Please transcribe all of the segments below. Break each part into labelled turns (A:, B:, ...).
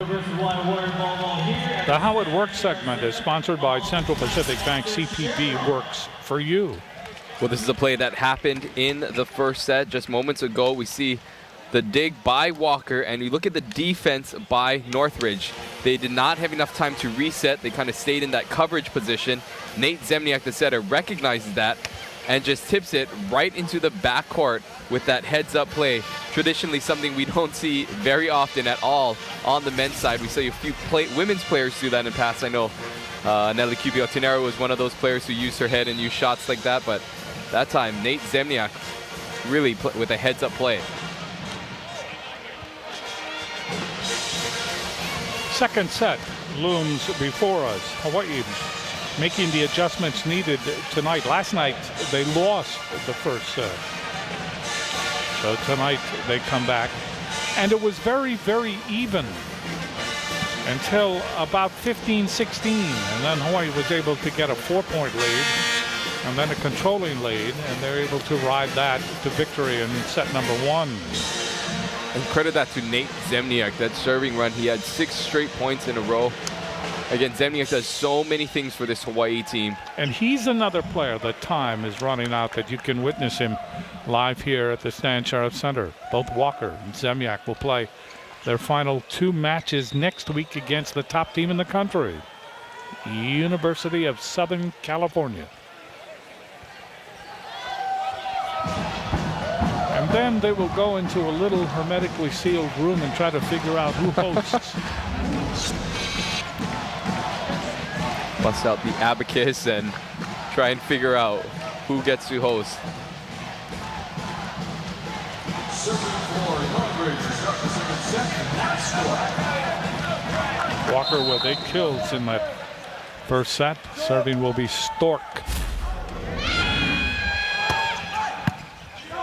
A: The How It Works segment is sponsored by Central Pacific Bank. CPB works for you.
B: Well, this is a play that happened in the first set. Just moments ago, we see the dig by Walker, and you look at the defense by Northridge. They did not have enough time to reset. They kind of stayed in that coverage position. Nate Zemniak, the setter, recognizes that and just tips it right into the backcourt with that heads-up play. Traditionally, something we don't see very often at all on the men's side. We see a few women's players do that in the past. I know Nelly Cubio-Tinero was one of those players who used her head and used shots like that, but that time, Nate Zemniak really with a heads-up play.
A: Second set looms before us. Hawaii making the adjustments needed tonight. Last night, they lost the first set. So tonight, they come back. And it was very, very even until about 15-16. And then Hawaii was able to get a 4-point lead and then a controlling lead. And they're able to ride that to victory in set number 1.
B: And credit that to Nate Zemniak, that serving run. He had 6 straight points in a row. Again, Zemniak does so many things for this Hawaii team.
A: And he's another player that time is running out that you can witness him live here at the Stan Sheriff Center. Both Walker and Zemniak will play their final 2 matches next week against the top team in the country, University of Southern California. And then they will go into a little hermetically sealed room and try to figure out who hosts.
B: Bust out the abacus and try and figure out who gets to host.
A: Walker with 8 kills in that first set. Serving will be Stork.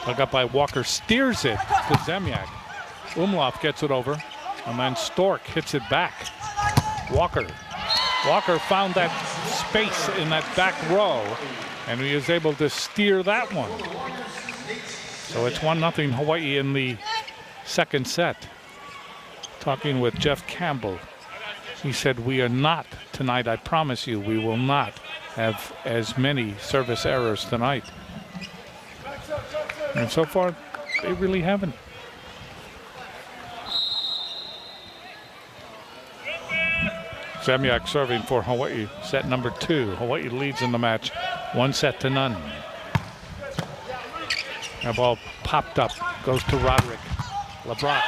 A: Dug up by Walker, steers it to Zemniak. Umlauf gets it over, and then Stork hits it back. Walker found that space in that back row, and he is able to steer that one. So it's 1-0 Hawaii in the second set. Talking with Jeff Campbell, he said, "We are not tonight, I promise you, we will not have as many service errors tonight." And so far, they really haven't. Zemniak serving for Hawaii, set number 2. Hawaii leads in the match, 1-0. That ball popped up, goes to Roderick. LeBrock.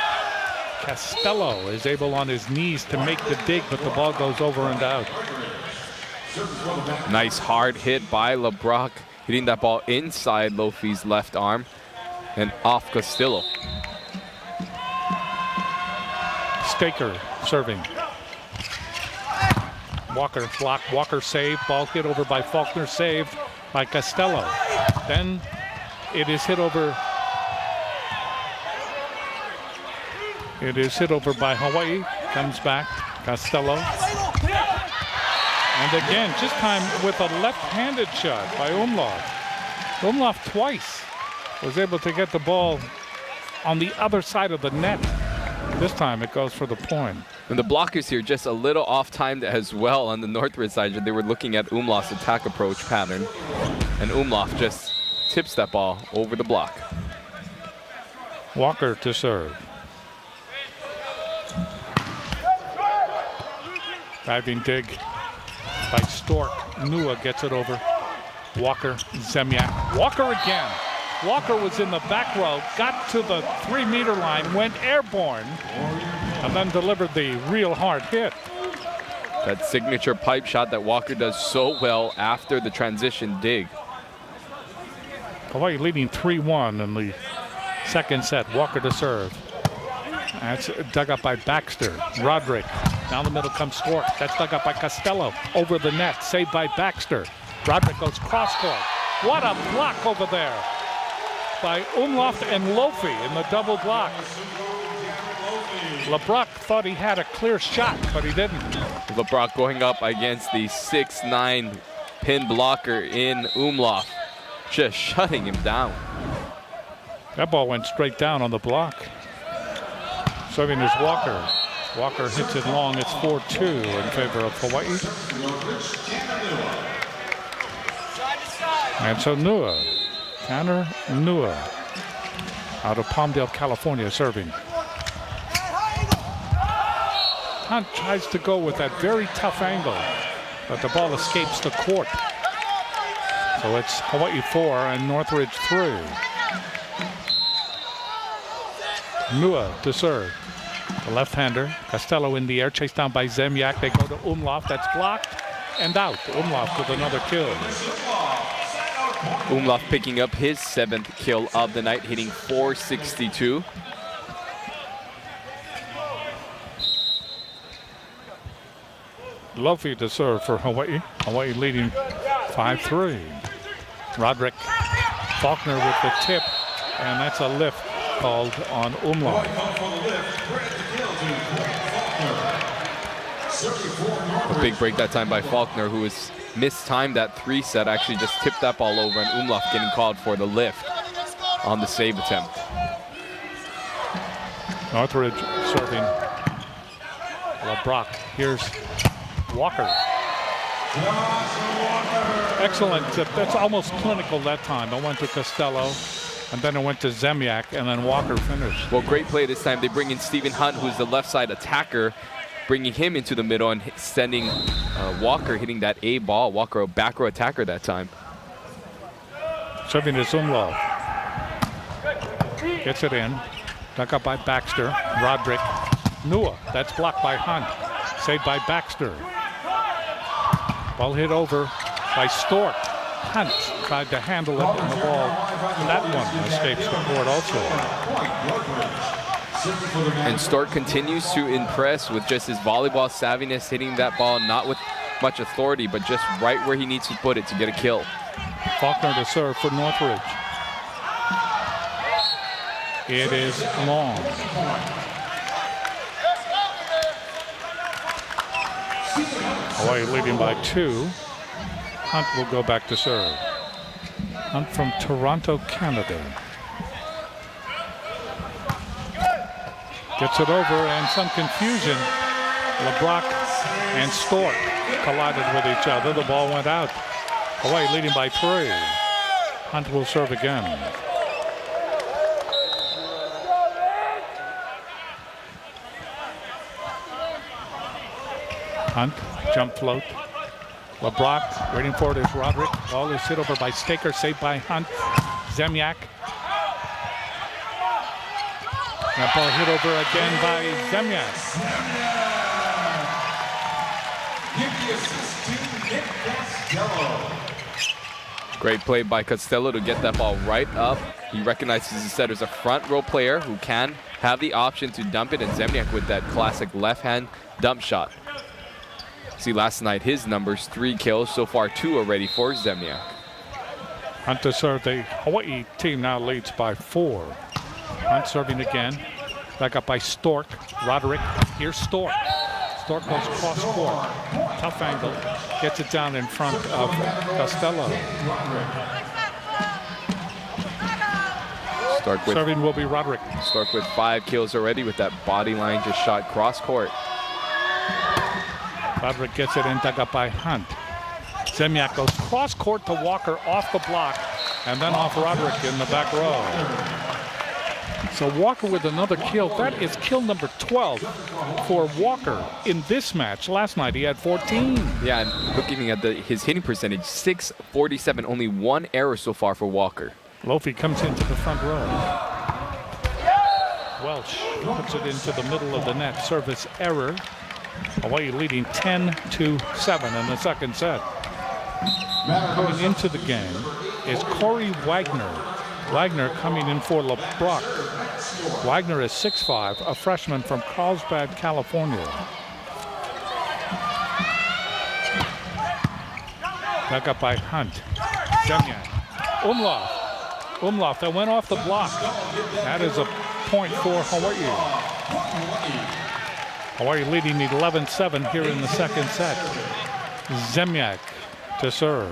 A: Costello is able on his knees to make the dig, but the ball goes over and out.
B: Nice hard hit by LeBrock, hitting that ball inside Lofi's left arm and off Castillo.
A: Staker serving. Walker block, Walker save, ball hit over by Faulkner, saved by Costello. Then it is hit over. It is hit over by Hawaii, comes back, Costello. And again, this time with a left-handed shot by Umlauf. Umlauf twice was able to get the ball on the other side of the net. This time it goes for the point.
B: And the blockers here just a little off-timed as well on the Northridge side. They were looking at Umlauf's attack approach pattern. And Umlauf just tips that ball over the block.
A: Walker to serve. Diving dig by Stork. Nua gets it over. Walker, Zemniak. Walker again. Walker was in the back row, got to the 3-meter line, went airborne, and then delivered the real hard hit.
B: That signature pipe shot that Walker does so well after the transition dig.
A: Hawaii leading 3-1 in the second set. Walker to serve. That's dug up by Baxter. Roderick. Down the middle comes Stork. That's dug up by Costello. Over the net. Saved by Baxter. Roderick goes cross-court. What a block over there by Umlauf and Lofi in the double block. LeBrock thought he had a clear shot, but he didn't.
B: LeBrock going up against the 6'9" pin blocker in Umlauf, just shutting him down.
A: That ball went straight down on the block. Serving is Walker. Walker hits it long. It's 4-2 in favor of Hawaii. And so Tanner Nua, out of Palmdale, California, serving. Hunt tries to go with that very tough angle, but the ball escapes the court. So it's Hawaii 4 and Northridge 3. Nua to serve. The left-hander, Costello in the air, chased down by Zemyak. They go to Umlauf, that's blocked and out. Umlauf with another kill.
B: Umlauf picking up his 7th kill of the night, hitting .462.
A: Lofi to serve for Hawaii. Hawaii leading 5-3. Roderick Faulkner with the tip, and that's a lift called on Umlauf.
B: A big break that time by Faulkner, who was mistimed that 3 set, actually just tipped that ball over, and Umlauf getting called for the lift on the save attempt.
A: Northridge serving. LeBrock. Here's Walker. Excellent tip. That's almost clinical that time. It went to Costello, and then it went to Zemyak, and then Walker finished.
B: Well, great play this time. They bring in Stephen Hunt, who's the left side attacker, bringing him into the middle and sending Walker hitting that A ball. Walker, a back row attacker that time.
A: Serving to Umlauf. Gets it in. Dug up by Baxter. Roderick. Nua. That's blocked by Hunt. Saved by Baxter. Ball hit over by Stork. Hunt tried to handle it, and the ball, that one escapes the court also.
B: And Stork continues to impress with just his volleyball savviness, hitting that ball not with much authority, but just right where he needs to put it to get a kill.
A: Faulkner to serve for Northridge. It is long. Hawaii leading by 2. Hunt will go back to serve. Hunt from Toronto, Canada. Gets it over, and some confusion. LeBrock and Stork collided with each other. The ball went out. Hawaii leading by 3. Hunt will serve again. Hunt, jump float. LeBrock waiting for it is Roderick. Ball is hit over by Staker, saved by Hunt. Zemyak. That ball hit over again by Zemyak.
B: Great play by Costello to get that ball right up. He recognizes the setter's a front row player who can have the option to dump it, and Zemyak with that classic left hand dump shot. See last night his numbers, 3 kills, so far 2 already for Zemyak.
A: Hunt to serve. The Hawaii team now leads by 4. Hunt serving again. Back up by Stork. Roderick. Here's Stork. Stork goes cross court. Tough angle. Gets it down in front of Costello.
B: Stork with,
A: serving will be Roderick.
B: Stork with 5 kills already with that body line just shot cross court.
A: Roderick gets it in, dug up by Hunt. Zemyak goes cross court to Walker off the block, and then off Roderick in the back row. So Walker with another kill. That is kill number 12 for Walker in this match. Last night he had 14.
B: Yeah, and looking at his hitting percentage, 647, only 1 error so far for Walker.
A: Lofi comes into the front row. Welsh puts it into the middle of the net. Service error. Hawaii leading 10-7 in the second set. Coming into the game is Corey Wagner. Wagner coming in for LeBrock. Wagner is 6'5", a freshman from Carlsbad, California. Back up by Hunt. Zemyak. Umlauf, that went off the block. That is a point for Hawaii. Hawaii leading 11-7 here in the second set. Zemyak to serve.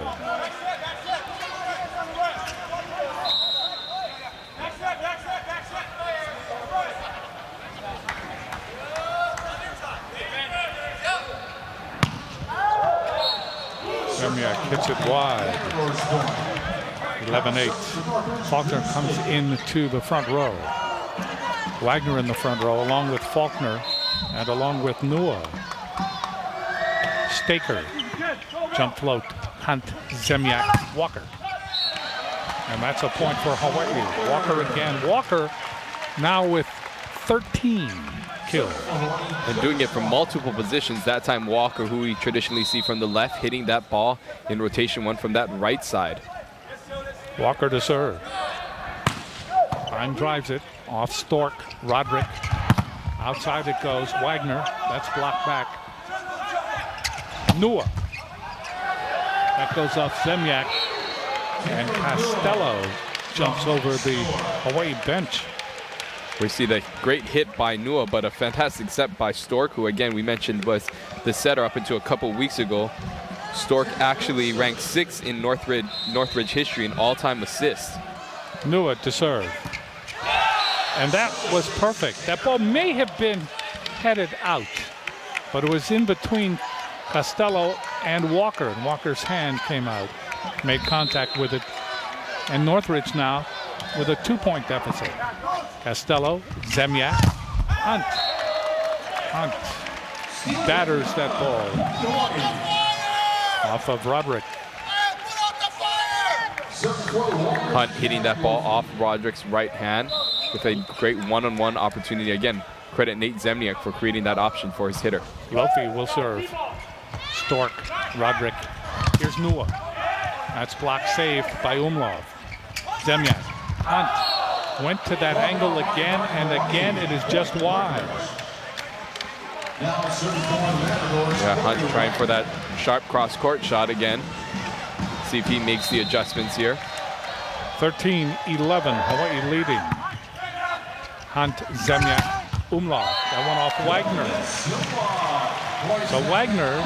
A: Zemyak hits it wide. 11-8. Faulkner comes into the front row. Wagner in the front row along with Faulkner and along with Nua. Staker, jump float, Hunt, Zemyak, Walker. And that's a point for Hawaii. Walker again. Walker now with 13 kills.
B: And doing it from multiple positions. That time Walker, who we traditionally see from the left, hitting that ball in rotation one from that right side.
A: Walker to serve. Fine drives it. Off Stork. Roderick. Outside it goes. Wagner. That's blocked back. Nua. That goes off Zemyak. And Costello jumps over the Hawaii bench.
B: We see the great hit by Nua, but a fantastic set by Stork, who again we mentioned was the setter up until a couple weeks ago. Stork actually ranked 6th in Northridge history in all-time assists.
A: Nua to serve. And that was perfect. That ball may have been headed out, but it was in between Costello and Walker, and Walker's hand came out, made contact with it. And Northridge now with a 2-point deficit. Costello, Zemyak, Hunt. Hunt batters that ball off of Roderick.
B: Hunt hitting that ball off Roderick's right hand with a great one-on-one opportunity. Again, credit Nate Zemyak for creating that option for his hitter.
A: Lofi will serve. Stork, Roderick. Here's Nua. That's block saved by Umlauf. Zemyak, Hunt. Went to that angle again, and again it is just wide.
B: Yeah, Hunt trying for that sharp cross-court shot again. See if he makes the adjustments here.
A: 13-11, Hawaii leading. Hunt, Zemyak, Umlauf. That one off Wagner. So Wagner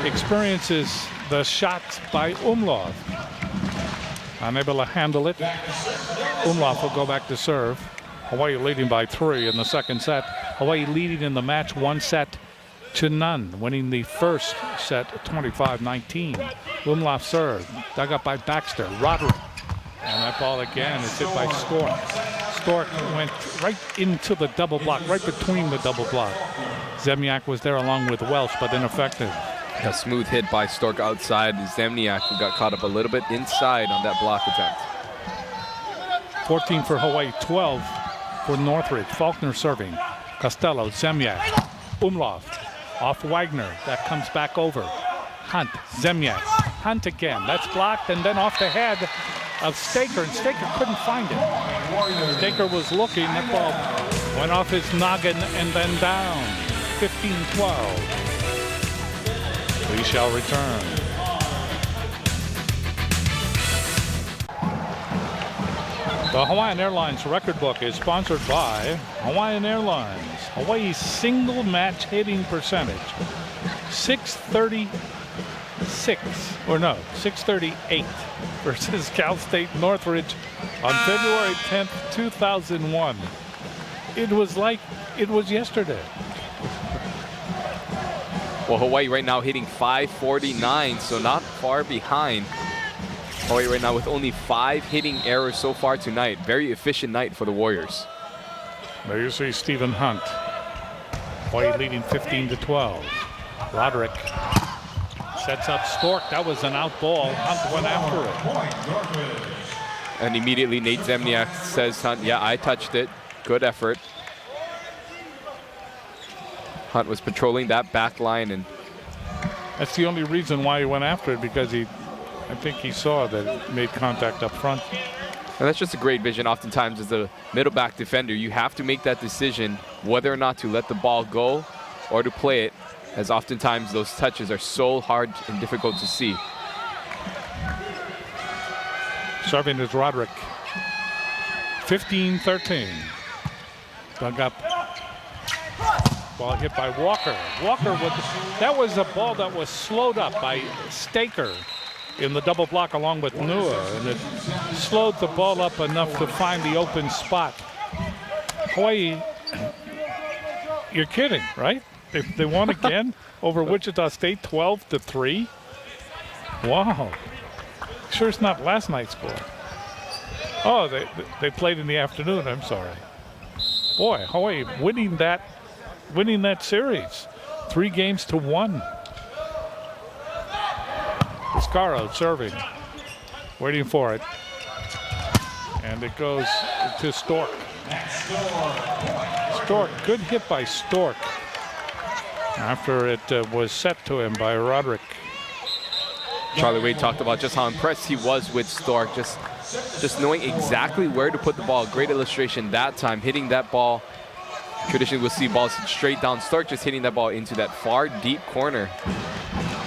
A: experiences the shots by Umlauf. Unable to handle it. Umlauf will go back to serve. Hawaii leading by 3 in the second set. Hawaii leading in the match 1-0, winning the first set 25-19. Umlauf serve, dug up by Baxter. Roderick. And that ball again is hit by Stork. Stork went right into the double block, right between the double block. Zemyak was there along with Welsh, but ineffective.
B: A smooth hit by Stork outside. Zemyak, who got caught up a little bit inside on that block attempt.
A: 14 for Hawaii, 12 for Northridge. Faulkner serving. Costello, Zemyak, Umlauf, off Wagner. That comes back over. Hunt, Zemyak, Hunt again. That's blocked, and then off the head of Staker, and Staker couldn't find it. Staker was looking. That ball went off his noggin and then down. 15-12. We shall return. The Hawaiian Airlines record book is sponsored by Hawaiian Airlines. Hawaii's single match hitting percentage, 638 versus Cal State Northridge on February 10th, 2001. It was like it was yesterday.
B: Well, Hawaii right now hitting 549, so not far behind. Hawaii right now with only 5 hitting errors so far tonight. Very efficient night for the Warriors.
A: There you see Stephen Hunt. Hawaii leading 15-12. Roderick sets up Stork. That was an out ball. Hunt went after it.
B: And immediately Nate Zemyak says, Hunt, yeah, I touched it. Good effort. Hunt was patrolling that back line, and
A: that's the only reason why he went after it, because I think he saw that it made contact up front.
B: And that's just a great vision. Oftentimes as a middle back defender, you have to make that decision whether or not to let the ball go or to play it, as oftentimes those touches are so hard and difficult to see.
A: Serving is Roderick. 15-13. Dug up. Ball hit by Walker. Walker that was a ball that was slowed up by Staker in the double block along with Nua, and it slowed the ball up enough to find the open spot. Hawaii, you're kidding, right? They won again over Wichita State, 12-3. Wow. Sure it's not last night's score. Oh, they played in the afternoon. I'm sorry. Boy, Hawaii winning that series. 3-1. Piscaro serving. Waiting for it. And it goes to Stork. Stork, good hit by Stork. After it was set to him by Roderick.
B: Charlie Wade talked about just how impressed he was with Stork, just knowing exactly where to put the ball. Great illustration that time, hitting that ball. Traditionally, we'll see balls straight down. Stork just hitting that ball into that far deep corner,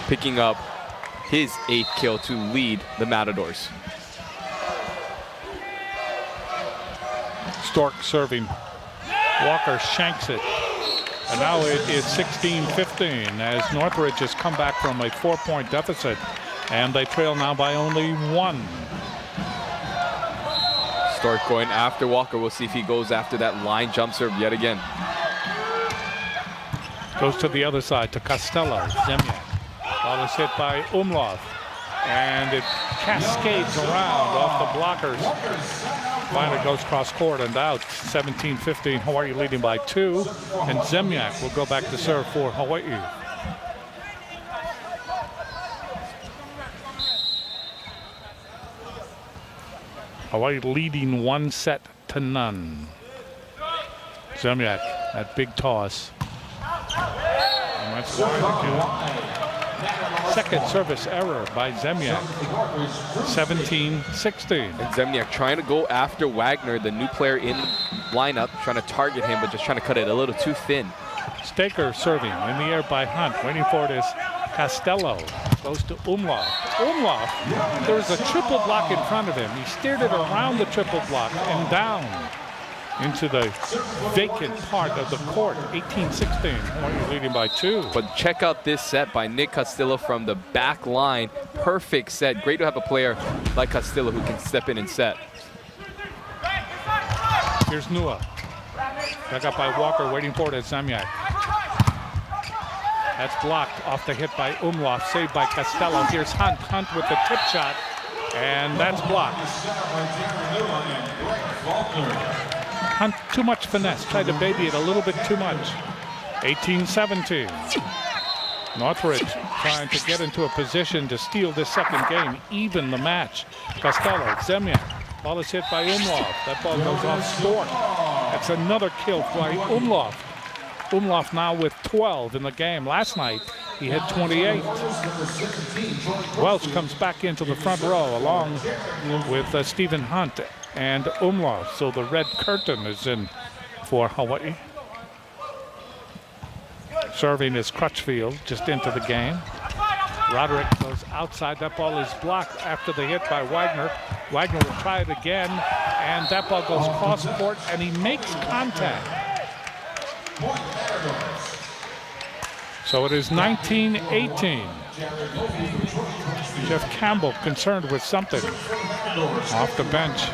B: picking up his 8th kill to lead the Matadors.
A: Stork serving. Walker shanks it. And now it is 16-15 as Northridge has come back from a 4-point deficit. And they trail now by only 1.
B: Stork going after Walker. We'll see if he goes after that line jump serve yet again.
A: Goes to the other side to Costello. Zemyak. Ball is hit by Umlauf. And it cascades around off the blockers. Finally goes cross court and out. 17-15. Hawaii leading by 2. And Zemyak will go back to serve for Hawaii. Hawaii leading 1-0. Zemyak, that big toss. And that's second service error by Zemyak. 17-16.
B: And Zemyak trying to go after Wagner, the new player in the lineup, trying to target him, but just trying to cut it a little too thin.
A: Staker serving in the air by Hunt. Waiting for it is Costello. Goes to Umlauf. Umlauf, there's a triple block in front of him. He steered it around the triple block and down into the vacant part of the court. 18-16. Hawaii leading by 2.
B: But check out this set by Nick Castillo from the back line. Perfect set. Great to have a player like Castillo who can step in and set.
A: Here's Nua. Back up by Walker, waiting for it at Zemyak. That's blocked off the hit by Umlauf, saved by Costello. Here's Hunt. Hunt with the tip shot, and that's blocked. Hunt, too much finesse. Tried to baby it a little bit too much. 18-17. Northridge trying to get into a position to steal this second game, even the match. Costello, Zemyak. Ball is hit by Umlauf. That ball goes off Stork. That's another kill by Umlauf. Umlauf now with 12 in the game. Last night, he had 28. Welch comes back into the front row along with Stephen Hunt and Umlauf. So the red curtain is in for Hawaii. Serving is Crutchfield just into the game. Roderick goes outside. That ball is blocked after the hit by Wagner. Wagner will try it again, and that ball goes cross court, and he makes contact. So it is 19-18. Jeff Campbell concerned with something off the bench.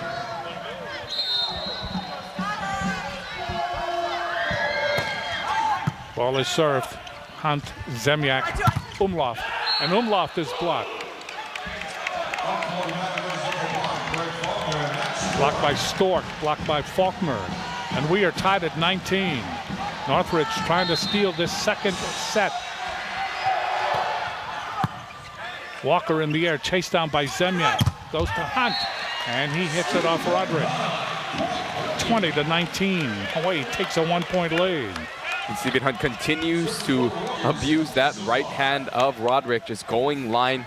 A: Ball is served. Hunt, Zemyak, Umlauf, and Umlauf is blocked. Blocked by Stork, blocked by Faulkner, and we are tied at 19. Northridge trying to steal this second set. Walker in the air, chased down by Zemyak. Goes to Hunt, and he hits it off Roderick. 20-19. Hawaii takes a 1-point lead.
B: And Stephen Hunt continues to abuse that right hand of Roderick, just going line.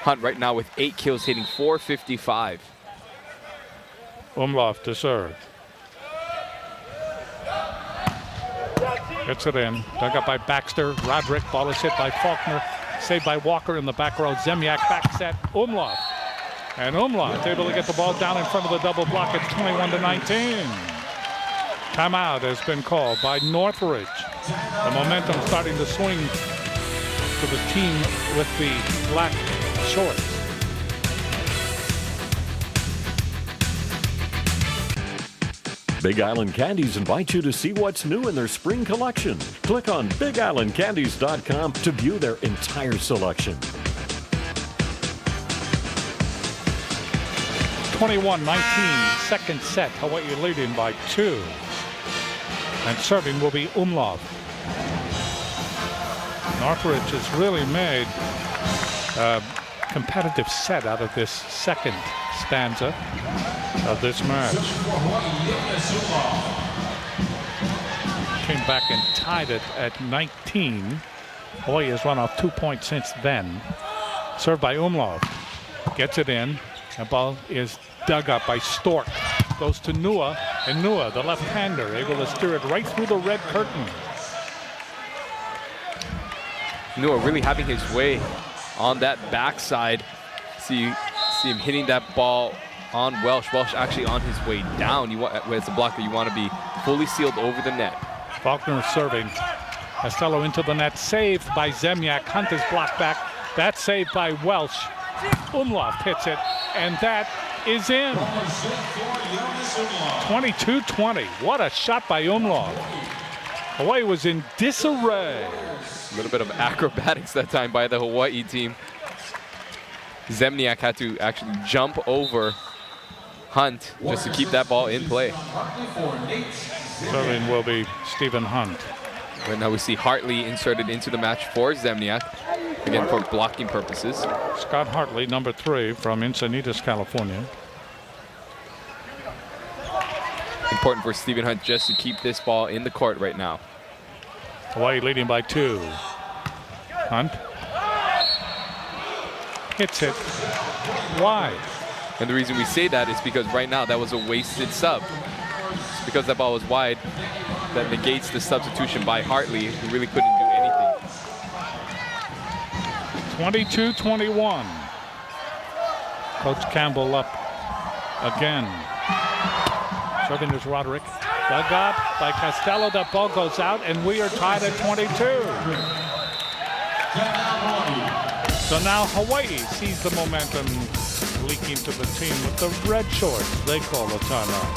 B: Hunt right now with 8 kills, hitting .455.
A: Umlauf to serve. Gets it in. Dug up by Baxter. Roderick. Ball is hit by Faulkner. Saved by Walker in the back row. Zemyak back set. Umlauf. And Umlauf able to get the ball down in front of the double block. It's 21-19. Timeout has been called by Northridge. The momentum starting to swing to the team with the black shorts.
C: Big Island Candies invites you to see what's new in their spring collection. Click on BigIslandCandies.com to view their entire selection.
A: 21-19, second set. Hawaii leading by 2. And serving will be Umlauf. Northridge has really made a competitive set out of this second stanza of this match. Came back and tied it at 19. Hawaii has run off 2 points since then. Served by Umlauf. Gets it in. The ball is dug up by Stork. Goes to Nua. And Nua, the left-hander, able to steer it right through the red curtain.
B: Nua really having his way on that backside. See him hitting that ball on Welsh. Welsh actually on his way down. As a blocker, you want to be fully sealed over the net.
A: Faulkner serving. Costello into the net. Saved by Zemyak. Hunt is blocked back. That's saved by Welsh. Umlauf hits it. And that is in. 22-20. What a shot by Umlauf. Hawaii was in disarray.
B: A little bit of acrobatics that time by the Hawaii team. Zemniak had to actually jump over Hunt just to keep that ball in play.
A: Serving will be Stephen Hunt.
B: Right now we see Hartley inserted into the match for Zemniak, again for blocking purposes.
A: Scott Hartley, number 3 from Encinitas, California.
B: Important for Stephen Hunt just to keep this ball in the court right now.
A: Hawaii leading by 2. Hunt hits it wide.
B: And the reason we say that is because right now that was a wasted sub. It's because that ball was wide that negates the substitution by Hartley, who really couldn't do anything.
A: 22-21. Coach Campbell up again. Serving is Roderick. Dug up by Costello. That ball goes out, and we are tied at 22. So now Hawaii sees the momentum leaking to the team with the red shorts. They call a timeout.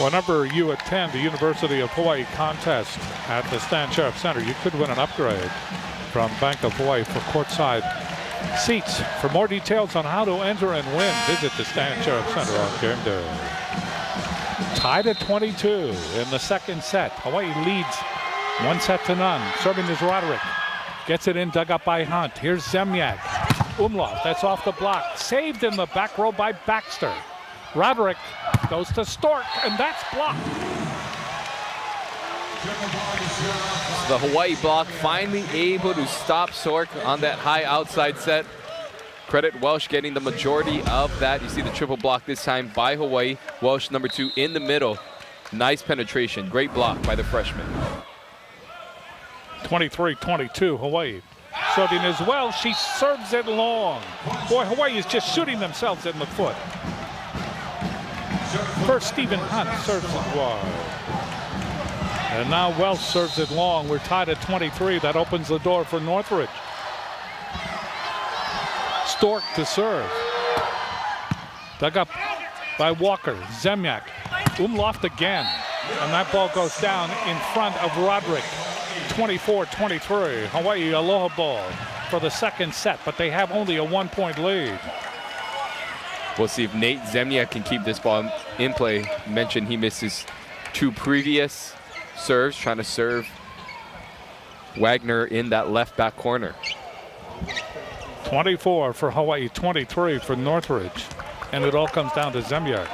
A: Whenever you attend the University of Hawaii contest at the Stan Sheriff Center, you could win an upgrade from Bank of Hawaii for courtside seats. For more details on how to enter and win, visit the Stan Sheriff Center on game day. Tied at 22 in the second set. Hawaii leads 1-0. Serving is Roderick. Gets it in, dug up by Hunt. Here's Zemyak. Umlauf, that's off the block. Saved in the back row by Baxter. Roderick goes to Stork, and that's blocked.
B: The Hawaii block finally able to stop Stork on that high outside set. Credit Welsh getting the majority of that. You see the triple block this time by Hawaii. Welsh number 2 in the middle. Nice penetration. Great block by the freshman.
A: 23-22 Hawaii. Serving as well. She serves it long. Boy, Hawaii is just shooting themselves in the foot. First, Stephen Hunt serves it wide. And now Welsh serves it long. We're tied at 23. That opens the door for Northridge. Stork to serve. Dug up by Walker. Zemyak. Umlauf again. And that ball goes down in front of Roderick. 24-23. Hawaii aloha ball for the second set, but they have only a 1-point lead.
B: We'll see if Nate Zemniak can keep this ball in play. Mentioned he missed his 2 previous serves, trying to serve Wagner in that left back corner.
A: 24 for Hawaii, 23 for Northridge. And it all comes down to Zemyak.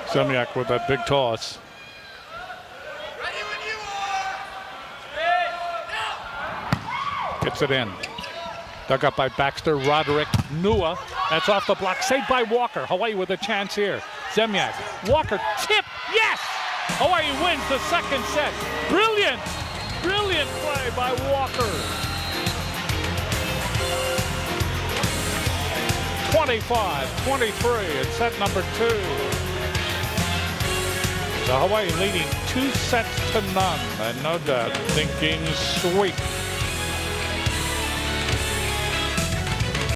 A: Zemyak with that big toss. Gets it in. Dug up by Baxter. Roderick. Nua. That's off the block. Saved by Walker. Hawaii with a chance here. Zemyak. Walker. Tip. Yes! Hawaii wins the second set. Brilliant. Brilliant play by Walker. 25-23 in set number 2. So Hawaii leading 2-0, and no doubt thinking sweep.